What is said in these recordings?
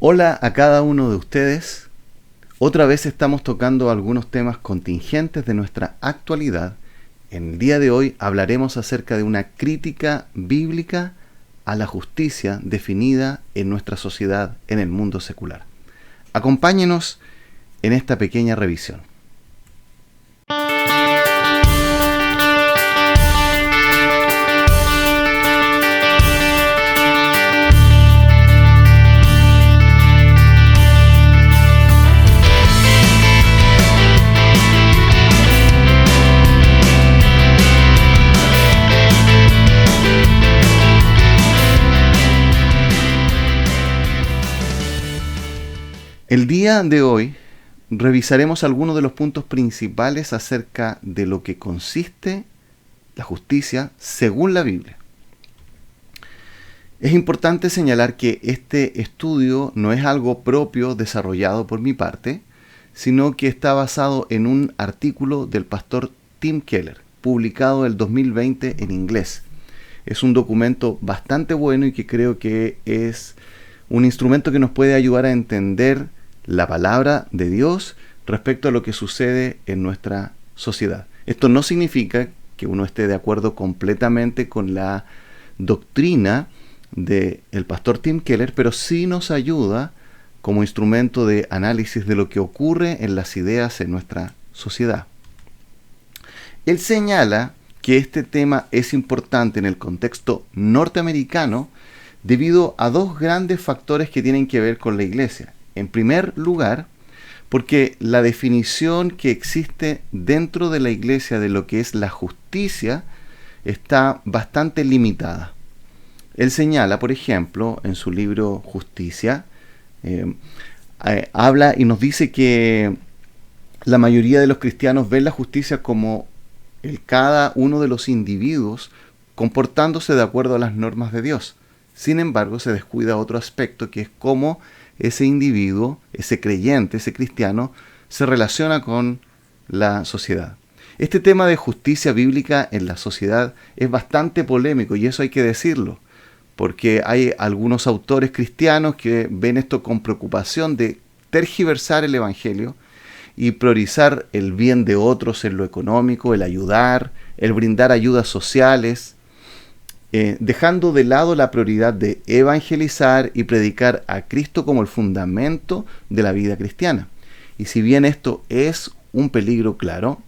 Hola a cada uno de ustedes. Otra vez estamos tocando algunos temas contingentes de nuestra actualidad. En el día de hoy hablaremos acerca de una crítica bíblica a la justicia definida en nuestra sociedad, en el mundo secular. Acompáñenos en esta pequeña revisión. El día de hoy revisaremos algunos de los puntos principales acerca de lo que consiste la justicia según la Biblia. Es importante señalar que este estudio no es algo propio desarrollado por mi parte, sino que está basado en un artículo del pastor Tim Keller, publicado el 2020 en inglés. Es un documento bastante bueno y que creo que es un instrumento que nos puede ayudar a entender la palabra de Dios respecto a lo que sucede en nuestra sociedad. Esto no significa que uno esté de acuerdo completamente con la doctrina del pastor Tim Keller, pero sí nos ayuda como instrumento de análisis de lo que ocurre en las ideas en nuestra sociedad. Él señala que este tema es importante en el contexto norteamericano debido a dos grandes factores que tienen que ver con la iglesia. En primer lugar, porque la definición que existe dentro de la iglesia de lo que es la justicia está bastante limitada. Él señala, por ejemplo, en su libro Justicia, habla y nos dice que la mayoría de los cristianos ven la justicia como cada uno de los individuos comportándose de acuerdo a las normas de Dios. Sin embargo, se descuida otro aspecto que es cómo ese individuo, ese creyente, ese cristiano, se relaciona con la sociedad. Este tema de justicia bíblica en la sociedad es bastante polémico y eso hay que decirlo, porque hay algunos autores cristianos que ven esto con preocupación de tergiversar el evangelio y priorizar el bien de otros en lo económico, el ayudar, el brindar ayudas sociales, dejando de lado la prioridad de evangelizar y predicar a Cristo como el fundamento de la vida cristiana. Y si bien esto es un peligro claro,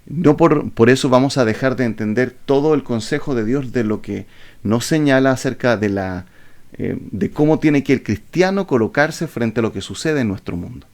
no por eso vamos a dejar de entender todo el consejo de Dios de lo que nos señala acerca de cómo tiene que el cristiano colocarse frente a lo que sucede en nuestro mundo.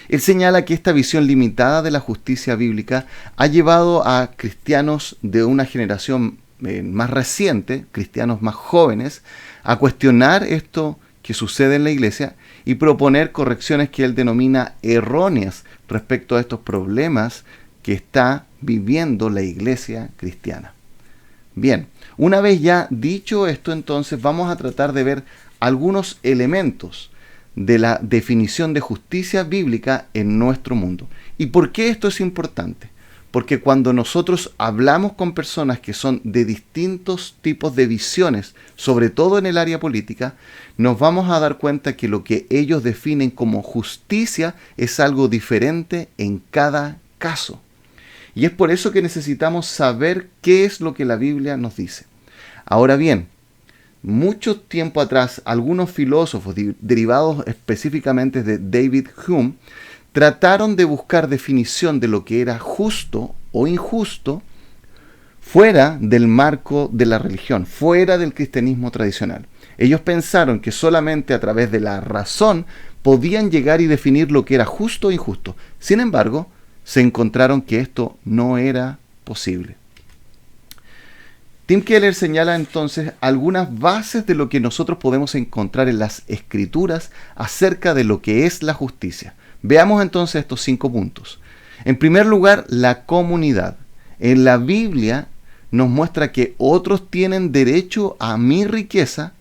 Él señala que esta visión limitada de la justicia bíblica ha llevado a cristianos de una generación más reciente, cristianos más jóvenes, a cuestionar esto que sucede en la iglesia y proponer correcciones que él denomina erróneas respecto a estos problemas que está viviendo la iglesia cristiana. Bien, una vez ya dicho esto, entonces vamos a tratar de ver algunos elementos de la definición de justicia bíblica en nuestro mundo. ¿Y por qué esto es importante? Porque cuando nosotros hablamos con personas que son de distintos tipos de visiones, sobre todo en el área política, nos vamos a dar cuenta que lo que ellos definen como justicia es algo diferente en cada caso. Y es por eso que necesitamos saber qué es lo que la Biblia nos dice. Ahora bien, mucho tiempo atrás, algunos filósofos derivados específicamente de David Hume trataron de buscar definición de lo que era justo o injusto fuera del marco de la religión, fuera del cristianismo tradicional. Ellos pensaron que solamente a través de la razón podían llegar y definir lo que era justo o injusto. Sin embargo, se encontraron que esto no era posible. Tim Keller señala entonces algunas bases de lo que nosotros podemos encontrar en las Escrituras acerca de lo que es la justicia. Veamos entonces estos 5 puntos. En primer lugar, la comunidad. En la Biblia nos muestra que otros tienen derecho a mi riqueza,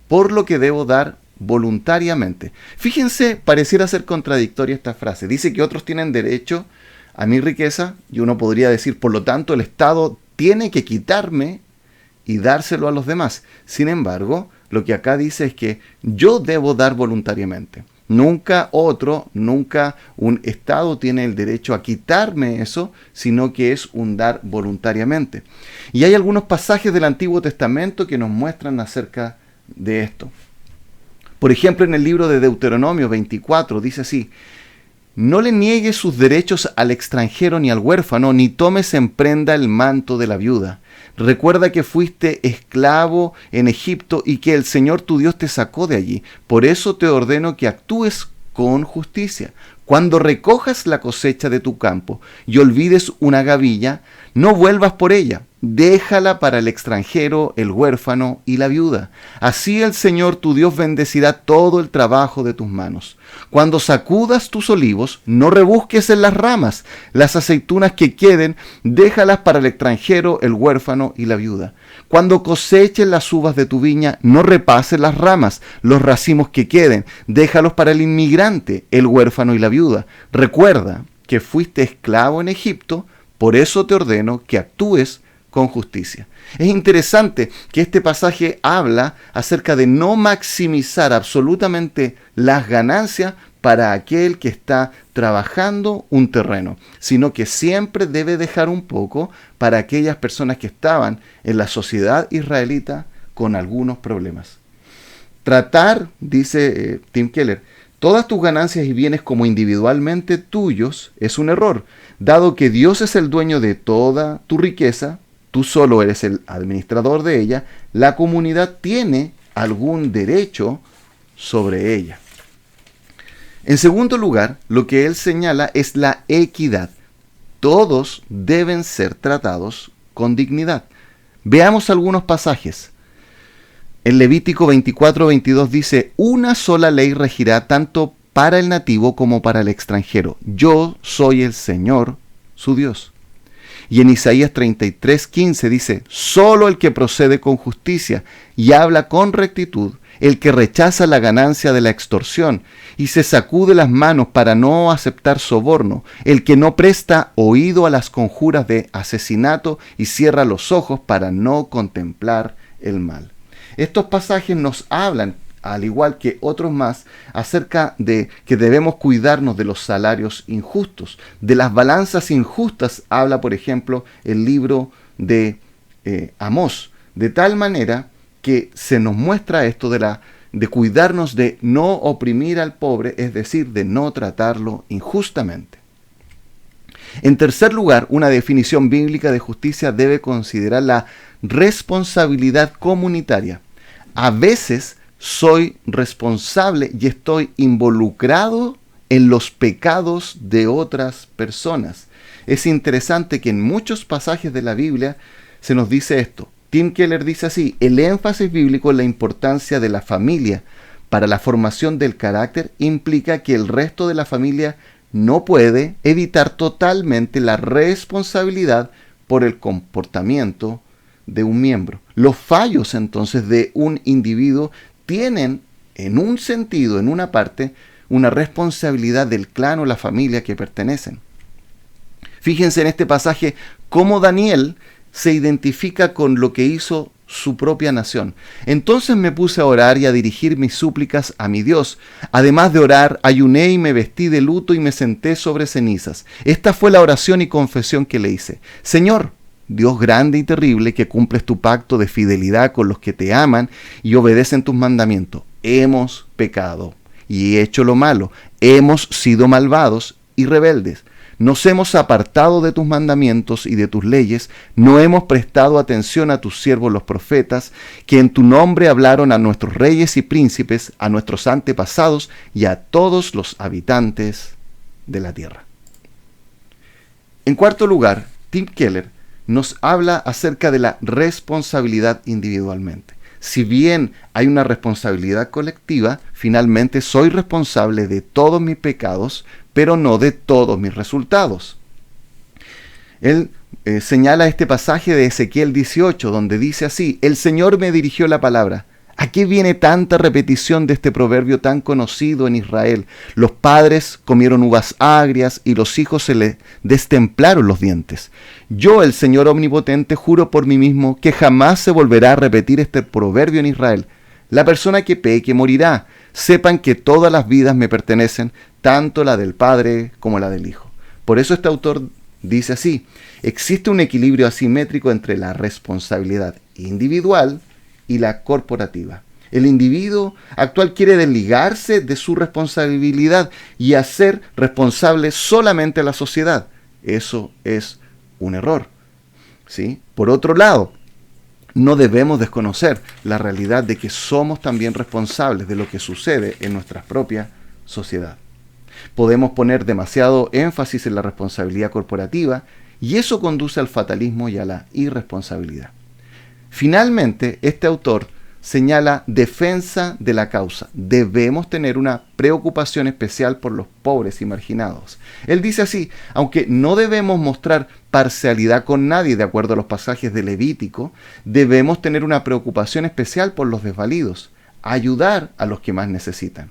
por lo que debo dar voluntariamente. Fíjense, pareciera ser contradictoria esta frase. Dice que otros tienen derecho a mi riqueza y uno podría decir, por lo tanto, el Estado tiene que quitarme y dárselo a los demás. Sin embargo, lo que acá dice es que yo debo dar voluntariamente. Nunca un Estado tiene el derecho a quitarme eso, sino que es un dar voluntariamente. Y hay algunos pasajes del Antiguo Testamento que nos muestran acerca de esto. Por ejemplo, en el libro de Deuteronomio 24 dice así: no le niegues sus derechos al extranjero ni al huérfano, ni tomes en prenda el manto de la viuda. Recuerda que fuiste esclavo en Egipto y que el Señor tu Dios te sacó de allí. Por eso te ordeno que actúes con justicia. Cuando recojas la cosecha de tu campo y olvides una gavilla, no vuelvas por ella. Déjala para el extranjero, el huérfano y la viuda. Así el Señor tu Dios bendecirá todo el trabajo de tus manos. Cuando sacudas tus olivos, no rebusques en las ramas. Las aceitunas que queden, déjalas para el extranjero, el huérfano y la viuda. Cuando coseches las uvas de tu viña, no repases las ramas. Los racimos que queden, déjalos para el inmigrante, el huérfano y la viuda. Recuerda que fuiste esclavo en Egipto, por eso te ordeno que actúes con justicia. Es interesante que este pasaje habla acerca de no maximizar absolutamente las ganancias para aquel que está trabajando un terreno, sino que siempre debe dejar un poco para aquellas personas que estaban en la sociedad israelita con algunos problemas. Tratar, dice Tim Keller, todas tus ganancias y bienes como individualmente tuyos es un error, dado que Dios es el dueño de toda tu riqueza. Tú solo eres el administrador de ella. La comunidad tiene algún derecho sobre ella. En segundo lugar, lo que él señala es la equidad. Todos deben ser tratados con dignidad. Veamos algunos pasajes. En Levítico 24:22 dice: una sola ley regirá tanto para el nativo como para el extranjero. Yo soy el Señor, su Dios. Y en Isaías 33:15 dice: solo el que procede con justicia y habla con rectitud, el que rechaza la ganancia de la extorsión y se sacude las manos para no aceptar soborno, el que no presta oído a las conjuras de asesinato y cierra los ojos para no contemplar el mal. Estos pasajes nos hablan, al igual que otros más, acerca de que debemos cuidarnos de los salarios injustos. De las balanzas injustas habla, por ejemplo, el libro de Amós, de tal manera que se nos muestra esto de cuidarnos de no oprimir al pobre, es decir, de no tratarlo injustamente. En tercer lugar, una definición bíblica de justicia debe considerar la responsabilidad comunitaria. A veces soy responsable y estoy involucrado en los pecados de otras personas. Es interesante que en muchos pasajes de la Biblia se nos dice esto. Tim Keller dice así: el énfasis bíblico en la importancia de la familia para la formación del carácter implica que el resto de la familia no puede evitar totalmente la responsabilidad por el comportamiento de un miembro. Los fallos entonces de un individuo tienen, en un sentido, en una parte, una responsabilidad del clan o la familia que pertenecen. Fíjense en este pasaje cómo Daniel se identifica con lo que hizo su propia nación. Entonces me puse a orar y a dirigir mis súplicas a mi Dios. Además de orar, ayuné y me vestí de luto y me senté sobre cenizas. Esta fue la oración y confesión que le hice. Señor, Dios grande y terrible, que cumples tu pacto de fidelidad con los que te aman y obedecen tus mandamientos. Hemos pecado y hecho lo malo. Hemos sido malvados y rebeldes. Nos hemos apartado de tus mandamientos y de tus leyes. No hemos prestado atención a tus siervos los profetas, que en tu nombre hablaron a nuestros reyes y príncipes, a nuestros antepasados y a todos los habitantes de la tierra. En cuarto lugar, Tim Keller nos habla acerca de la responsabilidad individualmente. Si bien hay una responsabilidad colectiva, finalmente soy responsable de todos mis pecados, pero no de todos mis resultados. Él señala este pasaje de Ezequiel 18, donde dice así: el Señor me dirigió la palabra. ¿A qué viene tanta repetición de este proverbio tan conocido en Israel? Los padres comieron uvas agrias y los hijos se les destemplaron los dientes. Yo, el Señor omnipotente, juro por mí mismo que jamás se volverá a repetir este proverbio en Israel. La persona que peque morirá. Sepan que todas las vidas me pertenecen, tanto la del Padre como la del Hijo. Por eso este autor dice así: existe un equilibrio asimétrico entre la responsabilidad individual y la corporativa. El individuo actual quiere desligarse de su responsabilidad y hacer responsable solamente a la sociedad. Eso es un error, ¿sí? Por otro lado, no debemos desconocer la realidad de que somos también responsables de lo que sucede en nuestra propia sociedad. Podemos poner demasiado énfasis en la responsabilidad corporativa y eso conduce al fatalismo y a la irresponsabilidad. Finalmente, este autor señala defensa de la causa. Debemos tener una preocupación especial por los pobres y marginados. Él dice así: aunque no debemos mostrar parcialidad con nadie de acuerdo a los pasajes de Levítico, debemos tener una preocupación especial por los desvalidos, ayudar a los que más necesitan.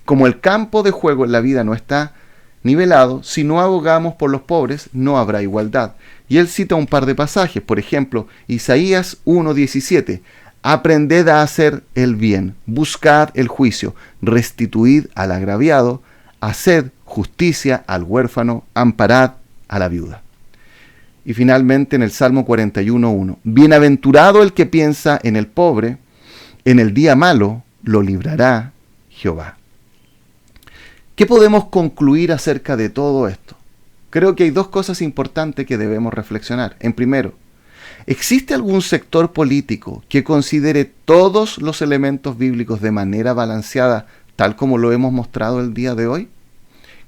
Como el campo de juego en la vida no está nivelado, si no abogamos por los pobres, no habrá igualdad. Y él cita un par de pasajes, por ejemplo, Isaías 1:17. Aprended a hacer el bien, buscad el juicio, restituid al agraviado, haced justicia al huérfano, amparad a la viuda. Y finalmente en el Salmo 41:1, bienaventurado el que piensa en el pobre, en el día malo lo librará Jehová. ¿Qué podemos concluir acerca de todo esto? Creo que hay dos cosas importantes que debemos reflexionar. En primero, ¿existe algún sector político que considere todos los elementos bíblicos de manera balanceada, tal como lo hemos mostrado el día de hoy?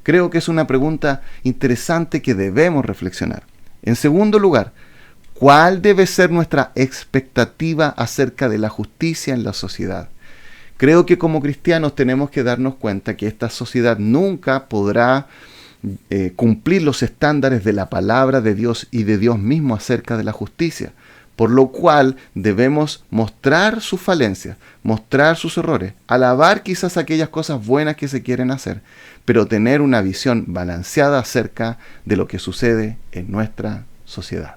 Creo que es una pregunta interesante que debemos reflexionar. En segundo lugar, ¿cuál debe ser nuestra expectativa acerca de la justicia en la sociedad? Creo que como cristianos tenemos que darnos cuenta que esta sociedad nunca podrá cumplir los estándares de la palabra de Dios y de Dios mismo acerca de la justicia, por lo cual debemos mostrar sus falencias, mostrar sus errores, alabar quizás aquellas cosas buenas que se quieren hacer, pero tener una visión balanceada acerca de lo que sucede en nuestra sociedad.